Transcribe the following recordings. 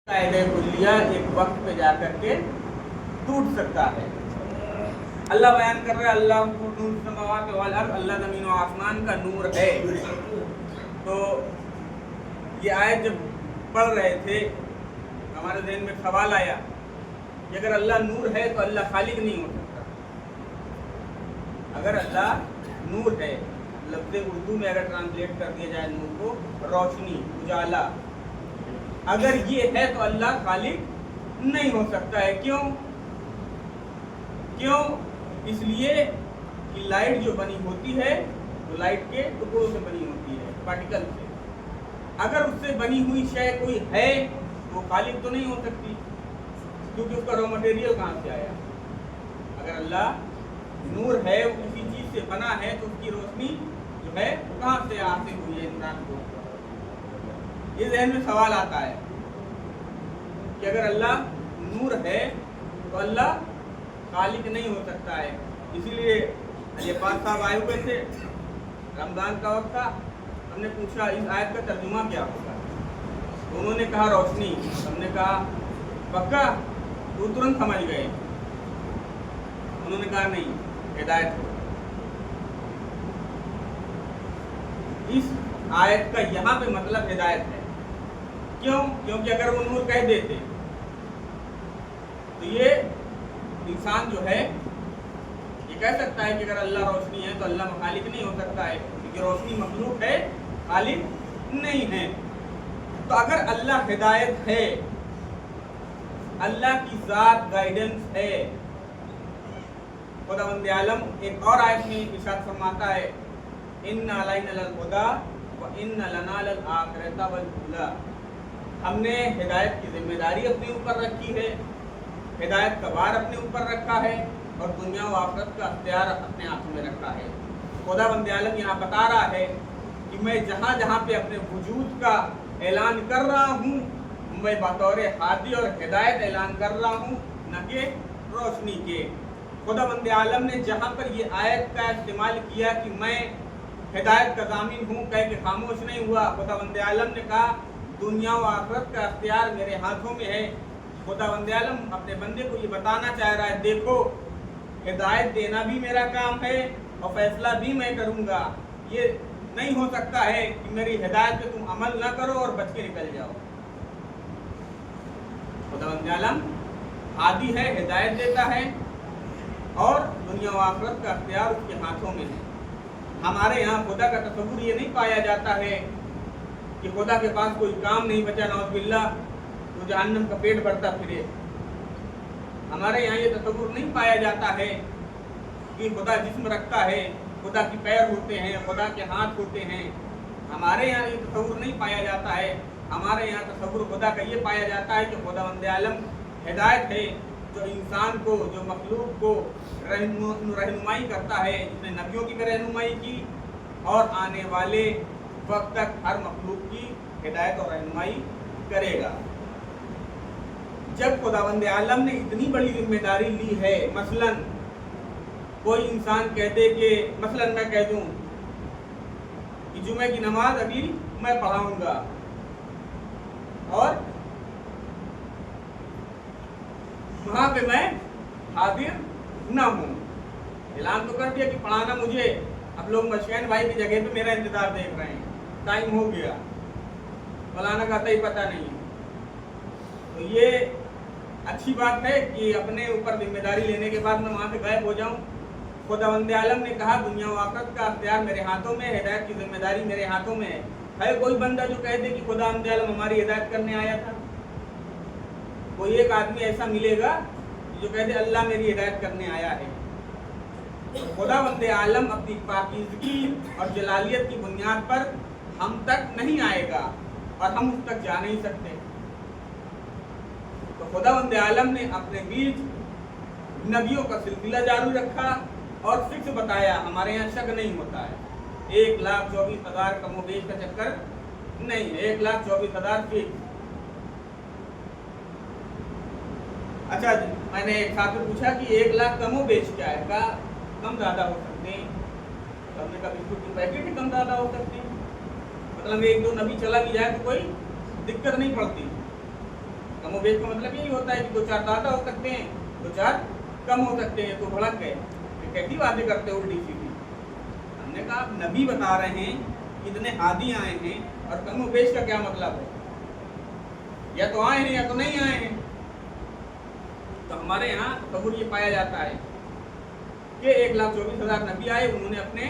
قاعدہ کلیہ ایک وقت پہ جا کر کے ٹوٹ سکتا ہے. اللہ بیان کر رہا ہے اللہ نور السماوات والارض، اللہ زمین و آسمان کا نور ہے. تو یہ آیت جب پڑھ رہے تھے ہمارے ذہن میں سوال آیا کہ اگر اللہ نور ہے تو اللہ خالق نہیں ہو سکتا. اگر اللہ نور ہے، لفظ اردو میں اگر ٹرانسلیٹ کر دیا جائے نور کو روشنی، اجالا، اگر یہ ہے تو اللہ خالق نہیں ہو سکتا ہے. کیوں؟ اس لیے کہ لائٹ جو بنی ہوتی ہے وہ لائٹ کے ٹکڑوں سے بنی ہوتی ہے، پارٹیکل سے. اگر اس سے بنی ہوئی شے کوئی ہے وہ خالق تو نہیں ہو سکتی، کیونکہ اس کا را مٹیریل کہاں سے آیا. اگر اللہ نور ہے، وہ کسی چیز سے بنا ہے، تو اس کی روشنی جو ہے وہ کہاں سے حاصل ہوئی ہے انسان کو. یہ ذہن میں سوال آتا ہے کہ اگر اللہ نور ہے تو اللہ خالق نہیں ہو سکتا ہے. اسی لیے یہ پاک صاحب آئے ہوئے تھے، رمضان کا وقت تھا، ہم نے پوچھا اس آیت کا ترجمہ کیا ہوگا. تو انہوں نے کہا روشنی. ہم نے کہا پکا؟ تو ترنت سمجھ گئے. انہوں نے کہا نہیں، ہدایت ہو. اس آیت کا یہاں پہ مطلب ہدایت ہے. کیونکہ اگر وہ نور کہہ دیتے تو یہ انسان جو ہے یہ کہہ سکتا ہے کہ اگر اللہ روشنی ہے تو اللہ خالق نہیں ہو سکتا ہے، کیونکہ روشنی مخلوق ہے، خالق نہیں ہے. تو اگر اللہ ہدایت ہے، اللہ کی ذات گائیڈنس ہے. خداوند عالم ایک اور آیت میں ارشاد فرماتا ہے ان علینا للہدی وان لنا للآخرۃ والأولی. ہم نے ہدایت کی ذمہ داری اپنے اوپر رکھی ہے، ہدایت کا بار اپنے اوپر رکھا ہے، اور دنیا و آخرت کا اختیار اپنے ہاتھوں میں رکھا ہے. خداوند عالم یہاں بتا رہا ہے کہ میں جہاں جہاں پہ اپنے وجود کا اعلان کر رہا ہوں، میں بطور ہادی اور ہدایت اعلان کر رہا ہوں، نہ کہ روشنی کے. خداوند عالم نے جہاں پر یہ آیت کا استعمال کیا کہ میں ہدایت کا ضامن ہوں کہہ کے خاموش نہیں ہوا. خداوند عالم نے کہا دنیا و آخرت کا اختیار میرے ہاتھوں میں ہے. خداوند عالم اپنے بندے کو یہ بتانا چاہ رہا ہے دیکھو ہدایت دینا بھی میرا کام ہے اور فیصلہ بھی میں کروں گا. یہ نہیں ہو سکتا ہے کہ میری ہدایت پہ تم عمل نہ کرو اور بچ کے نکل جاؤ. خداوند عالم ہادی ہے، ہدایت دیتا ہے، اور دنیا و آخرت کا اختیار اس کے ہاتھوں میں ہے. ہمارے یہاں خدا کا تصور یہ نہیں پایا جاتا ہے کہ خدا کے پاس کوئی کام نہیں بچا، نعوذ باللہ، تو جہنم کا پیٹ بھرتا پھرے. ہمارے یہاں یہ تصور نہیں پایا جاتا ہے کہ خدا جسم رکھتا ہے، خدا کی پیر ہوتے ہیں، خدا کے ہاتھ ہوتے ہیں. ہمارے یہاں یہ تصور نہیں پایا جاتا ہے. ہمارے یہاں تصور خدا کا یہ پایا جاتا ہے کہ خداوند عالم ہدایت ہے، جو انسان کو، جو مخلوق کو رہنمائی کرتا ہے، جس نے نبیوں کی بھی رہنمائی کی اور آنے والے وقت تک ہر مخلوق کی ہدایت اور رہنمائی کرے گا. جب خداوند عالم نے اتنی بڑی ذمہ داری لی ہے، مثلا کوئی انسان کہہ دے کہ مثلا میں کہہ دوں کہ جمعہ کی نماز ابھی میں پڑھاؤں گا اور وہاں پہ میں حاضر نہ ہوں. اعلان تو کر دیا کہ پڑھانا مجھے، اب لوگ مشکین بھائی کی جگہ پہ میرا انتظار دیکھ رہے ہیں، ٹائم ہو گیا، فلانا کا ہی پتہ نہیں. تو یہ اچھی بات ہے کہ اپنے اوپر ذمہ داری لینے کے بعد میں وہاں سے غائب ہو جاؤں. خداوند عالم نے کہا دنیا و آخرت کا اختیار میرے ہاتھوں میں ہے، ہدایت کی ذمہ داری میرے ہاتھوں میں ہے. ہے کوئی بندہ جو کہہ دے کہ خداوند عالم ہماری ہدایت کرنے آیا تھا؟ کوئی ایک آدمی ایسا ملے گا جو کہہ دے اللہ میری ہدایت کرنے آیا ہے؟ خداوند عالم اپنی پاکیزگی اور جلالیت کی بنیاد پر ہم تک نہیں آئے گا اور ہم اس تک جا نہیں سکتے. تو خداوند عالم نے اپنے بیچ نبیوں کا سلسلہ جاری رکھا اور فکس بتایا. ہمارے یہاں شک نہیں ہوتا ہے، 1,24,000 کم و بیش کا چکر نہیں ہے، 1,24,000 فکس. اچھا جی، میں نے ایک ساتھ پوچھا کہ 1,00,000 کم و بیش کیا ہے؟ کہا کم زیادہ ہو سکتے ہیں. ہم نے کہا بسکٹ کی پیکٹ ہی کم زیادہ ہو سکتے ہیں، مطلب ایک دو نبی چلا بھی جائے تو کوئی دقت نہیں پڑتی. कमोबेश का मतलब यही होता है कि 2-4 ज़्यादा हो सकते हैं, 2-4 कम हो सकते हैं। तो भड़क गए, कैसी बातें करते हो उल्टी सीधी। हमने कहा नबी बता रहे हैं इतने हादी आए हैं और कमोबेश का क्या मतलब है, या तो आए हैं या तो नहीं आए हैं। तो हमारे यहाँ तसव्वुर ये पाया जाता है कि 1,24,000 नबी आए, उन्होंने अपने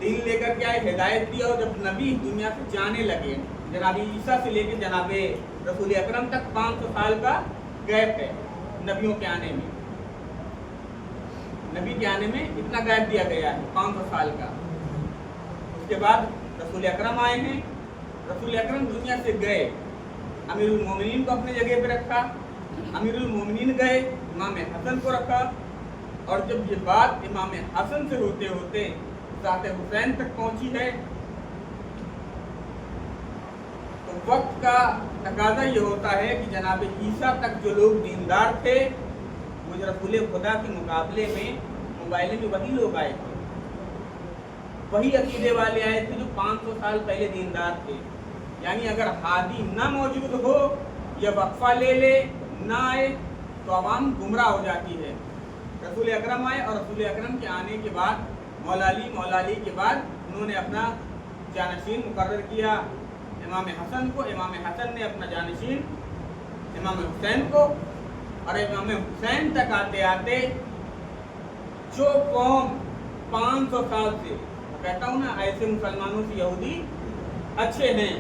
दीन लेकर के आए, हिदायत दी। और जब नबी दुनिया से जाने लगे, जनाबी ईसा से लेकर जनाबे रसूल अकरम तक 500 साल का गैप है नबियों के आने में। नबी के आने में इतना गैप दिया गया है 500 साल का। उसके बाद रसूल अकरम आए हैं, रसूल अकरम दुनिया से गए, अमीरुल मोमिनीन को अपने जगह पे रखा, अमीरुल मोमिनीन गए, इमाम हसन को रखा। और जब ये बात इमाम हसन से होते होते ज़ात हुसैन तक पहुंची है, तो वक्त का तकाजा ये होता है कि जनाब ईसा तक जो लोग दीनदार थे, वो रसूल खुदा के मुकाबले में मुकाबले में वही लोग आए थे, वही अकीदे वाले आए थे जो 500 साल पहले दीनदार थे। यानी अगर हादी ना मौजूद हो या वक्फा ले ले ना आए तो आवाम गुमराह हो जाती है। रसूल अकरम आए और रसूल अकरम के आने के बाद मौला अली के बाद उन्होंने अपना जानशीन मुकर्रर किया इमाम हसन को, इमाम हसन ने अपना जानशीन इमाम हुसैन को, और इमाम हुसैन तक आते आते जो कौम 500 साल से, कहता हूँ ना ऐसे मुसलमानों से यहूदी अच्छे हैं,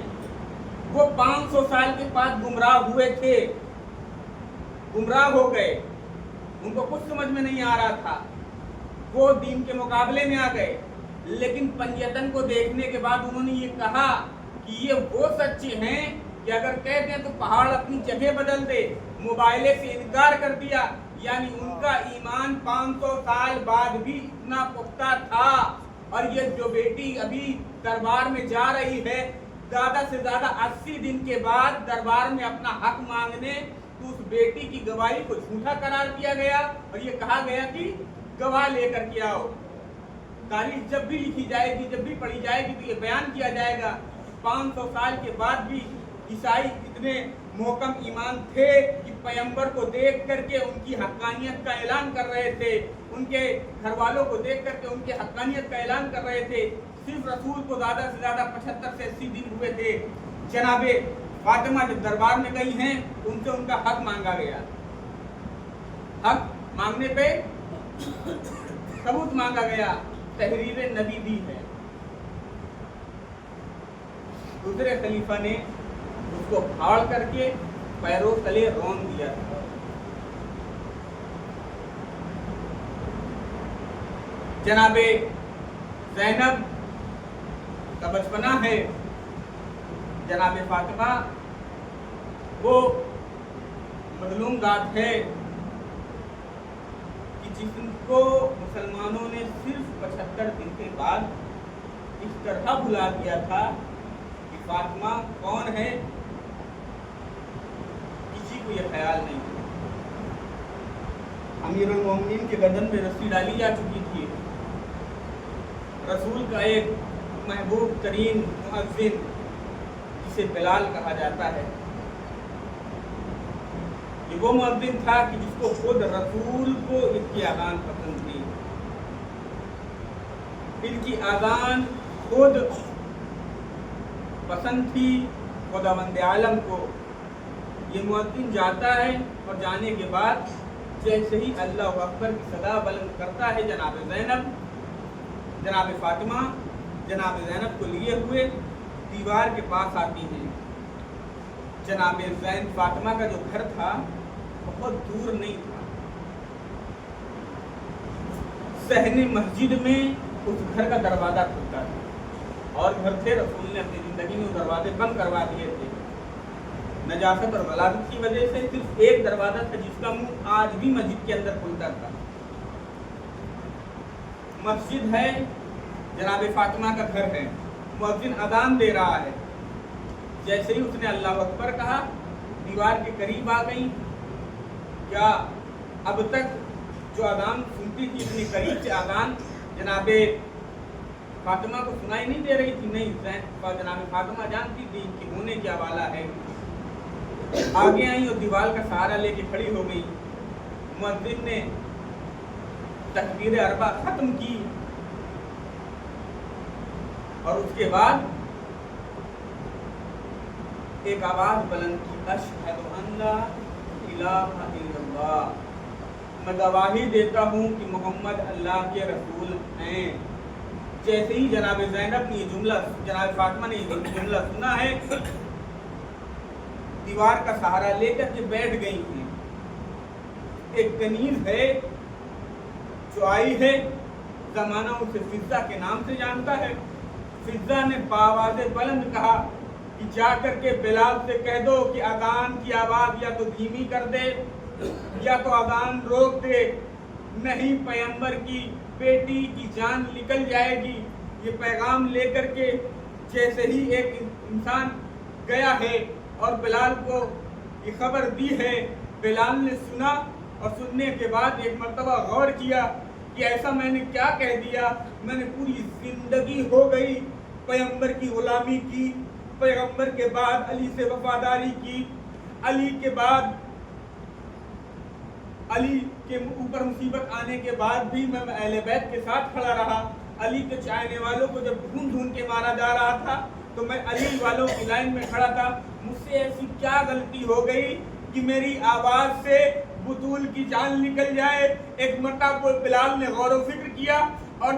वो 500 साल के बाद गुमराह हुए थे, गुमराह हो गए, उनको कुछ समझ में नहीं आ रहा था, वो दीन के मुकाबले में आ गए। लेकिन पंजतन को देखने के बाद उन्होंने ये कहा कि ये वो सच्चे हैं कि अगर कह दें तो पहाड़ अपनी जगह बदल दे, मुबाइले से इनकार कर दिया। यानी उनका ईमान 500 साल बाद भी इतना पुख्ता था। और ये जो बेटी अभी दरबार में जा रही है, ज़्यादा से ज़्यादा 80 दिन के बाद दरबार में अपना हक मांगने, तो उस बेटी की गवाही को झूठा करार दिया गया और ये कहा गया कि गवाह लेकर के आओ। तारीख जब भी लिखी जाएगी, जब भी पढ़ी जाएगी, तो ये बयान किया जाएगा 500 साल के बाद भी ईसाई इतने मोहकम ईमान थे कि पैगंबर को देख करके उनकी हक्कानियत का ऐलान कर रहे थे, उनके घर वालों को देख करके उनके हक्कानियत का ऐलान कर रहे थे। सिर्फ रसूल को ज़्यादा से ज़्यादा 75 से 80 दिन हुए थे। जनाबे फातिमा जब दरबार में गई हैं, उनसे उनका हक मांगा गया। हक मांगने पे सबूत मांगा गया, तहरीर नबी दी है। दूसरे खलीफा ने उसको फाड़ करके पैरों तले रौंद दिया था। जनाबे ज़ैनब का बचपना है, जनाबे फातिमा वो मजलूम गात है कि जिसको मुसलमानों ने सिर्फ 75 दिन के बाद इस तरह भुला दिया था कि फातिमा कौन है, किसी को यह ख्याल नहीं। अमीरुल मोमिनीन के गर्दन में रस्सी डाली जा चुकी थी। रसूल का एक महबूब तरीन मुअज्जिन जिसे बिलाल कहा जाता है, ये वो मुअज्जिन था कि जिसको खुद रसूल को इसकी आज़ान पसंद थी। इनकी आज़ान खुद पसंद थी खुदावंद आलम को। ये मुअज्जिन जाता है और जाने के बाद जैसे ही अल्लाह अकबर की सदा बुलंद करता है, जनाब ज़ैनब, जनाब फातिमा जनाब ज़ैनब को लिए हुए दीवार के पास आती हैं। जनाब ज़ैन फातिमा का जो घर था बहुत दूर नहीं था, सहने मस्जिद में उस घर का दरवाज़ा खुलता था। और घर थे, रसूल ने अपनी ज़िंदगी में वो दरवाजे बंद करवा दिए थे। नजासत और गलाजत की वजह से सिर्फ एक दरवाज़ा था जिसका मुंह आज भी मस्जिद के अंदर खुलता था। मस्जिद है, जनाब फातिमा का घर है, मुअज्जिन अज़ान दे रहा है। जैसे ही उसने अल्लाह अकबर कहा, दीवार के करीब आ गई। क्या अब तक जो अज़ान सुनती थी, इतनी करीब से अज़ान जनाब फातिमा को सुनाई नहीं दे रही थी। नहीं, जनाब फातिमा जानती थी कि होने क्या वाला है। आगे आई और दीवार का सहारा लेके खड़ी हो गई। मुअज्जिन ने तकबीर अरबा खत्म की और उसके बाद एक आवाज बुलंद की, अशहदु अन्ना इलाहा इल्लल्लाह, मैं गवाही देता हूँ कि मोहम्मद अल्लाह के रसूल हैं। जैसे ही जनाब ज़ैनब ने ये जुमला, जनाब फातिमा ने ये जुमला सुना है, दीवार का सहारा लेकर के बैठ गई हैं। एक कनीज है जो आई है, जमाना उसे फिज़्ज़ा के नाम से जानता है। फिज़्ज़ा ने बावाज़े बुलंद कहा कि जा करके बिलाल से कह दो कि अजान की आवाज़ या तो धीमी कर दे या तो अजान रोक दे, नहीं पैगंबर की बेटी की जान निकल जाएगी। ये पैगाम लेकर के जैसे ही एक इंसान गया है और बिलाल को ये खबर दी है, बिलाल ने सुना और सुनने के बाद एक मर्तबा गौर किया कि ऐसा मैंने क्या कह दिया। मैंने पूरी जिंदगी हो गई पैगंबर की गुलामी की, पैगंबर के बाद अली से वफादारी की, अली के बाद अली के ऊपर मुसीबत आने के बाद भी मैं अहले बैत के साथ खड़ा रहा। अली के चाहने वालों को जब ढूंढ ढूंढ के मारा जा रहा था तो मैं अली वालों की लाइन में खड़ा था। मुझसे ऐसी क्या गलती हो गई कि मेरी आवाज से बुतूल की जान निकल जाए। एक मरतबा बिलाल ने गौर व फिक्र किया और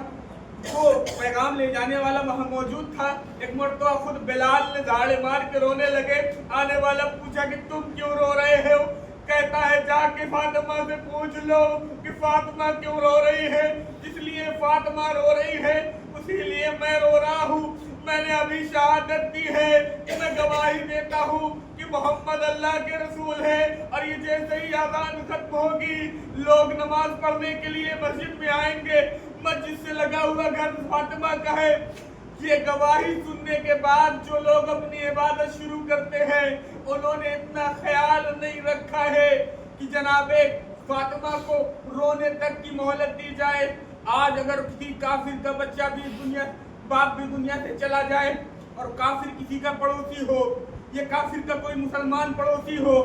वो पैगाम ले जाने वाला वहां मौजूद था। एक मरतबा खुद बिलाल ने दाड़े मार के रोने लगे। आने वाला पूछा कि तुम क्यों रो रहे हो? कहता है जाके फातिमा से पूछ लो कि फातिमा क्यों रो रही है। इसलिए फातिमा रो रही है, उसीलिए मैं रो रहा हूँ। मैंने अभी शहादत दी है कि मैं गवाही देता हूँ कि मोहम्मद अल्लाह के रसूल है। और ये जैसे ही अज़ान खत्म होगी, लोग नमाज पढ़ने के लिए मस्जिद में आएंगे। मस्जिद से लगा हुआ घर फातिमा का है। ये गवाही सुनने के बाद जो लोग अपनी इबादत शुरू करते हैं, उन्होंने इतना ख्याल नहीं रखा है कि जनाबे फातिमा को रोने तक की मोहलत दी जाए। आज अगर किसी काफिर का बच्चा भी दुनिया, बाप भी दुनिया से चला जाए और काफिर किसी का पड़ोसी हो, ये काफिर का कोई मुसलमान पड़ोसी हो,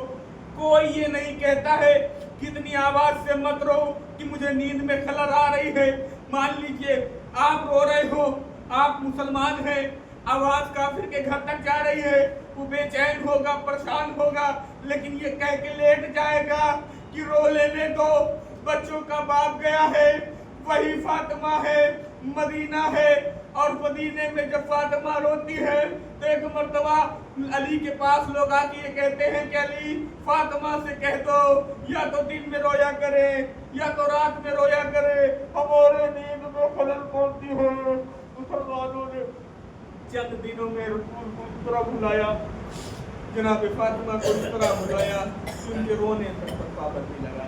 कोई ये नहीं कहता है कितनी आवाज से मत रो कि मुझे नींद में खलल आ रही है। मान लीजिए आप रो रहे हो, आप मुसलमान हैं, आवाज काफिर के घर तक जा रही है, वो बेचैन होगा, परेशान होगा, लेकिन ये कह के लेट जाएगा कि रो लेने दो, बच्चों का बाप गया है, वही फातिमा है, मदीना है। और मदीने में जब फातिमा रोती है तो एक मर्तबा अली के पास लोग आके ये कहते हैं कि अली फातिमा से कह दो या तो दिन में रोया करे या तो रात में रोया करे, हमारे नींद में खलल पड़ती है। मुसलमानों ने चंद दिनों में रसूल को इस तरह बुलाया, जनाब फातिमा को इस तरह बुलाया, उनके रोने तक पाबंदी लगा।